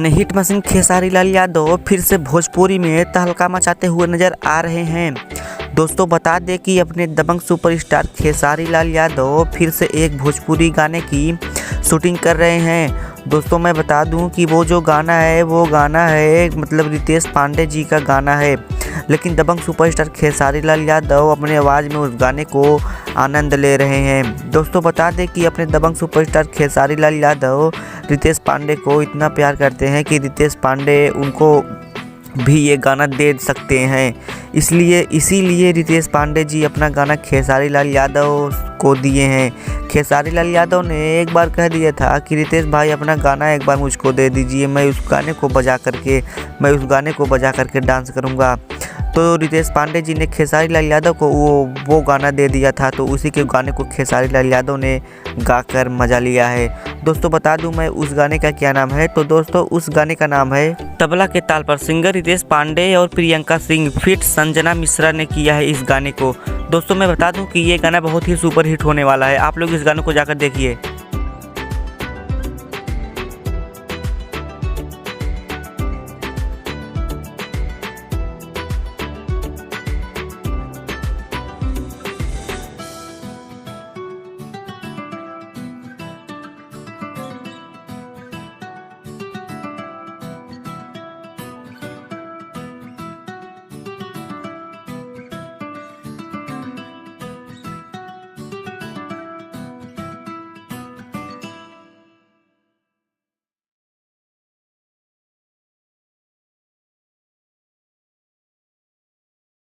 अपने hit machine Khesari Lal Yadav फिर से भोजपुरी में तहलका मचाते हुए नजर आ रहे हैं। दोस्तों बता दें कि अपने दबंग सुपरस्टार खेसारी लाल यादव फिर से एक भोजपुरी गाने की शूटिंग कर रहे हैं। दोस्तों मैं बता दूं कि वो जो गाना है वो गाना है मतलब रितेश पांडे जी का गाना है, लेकिन दबंग सुपरस्टार खेसारी लाल यादव अपने आवाज़ में उस गाने को आनंद ले रहे हैं। दोस्तों बता दें कि अपने दबंग सुपरस्टार खेसारी लाल यादव रितेश पांडे को इतना प्यार करते हैं कि रितेश पांडे उनको भी ये गाना दे सकते हैं। इसीलिए रितेश पांडे जी अपना गाना खेसारी लाल यादव को दिए हैं। खेसारी लाल यादव ने एक बार कह दिया था कि रितेश भाई अपना गाना एक बार मुझको दे दीजिए, मैं उस गाने को बजा करके डांस करूँगा। तो रितेश पांडे जी ने खेसारी लाल यादव को वो गाना दे दिया था, तो उसी के गाने को खेसारी लाल यादव ने गाकर मजा लिया है। दोस्तों बता दूं मैं उस गाने का क्या नाम है, तो दोस्तों उस गाने का नाम है तबला के ताल पर। सिंगर रितेश पांडे और प्रियंका सिंह फिट संजना मिश्रा ने किया है इस गाने को। दोस्तों मैं बता दूं कि ये गाना बहुत ही सुपर हिट होने वाला है, आप लोग इस गाने को जाकर देखिए।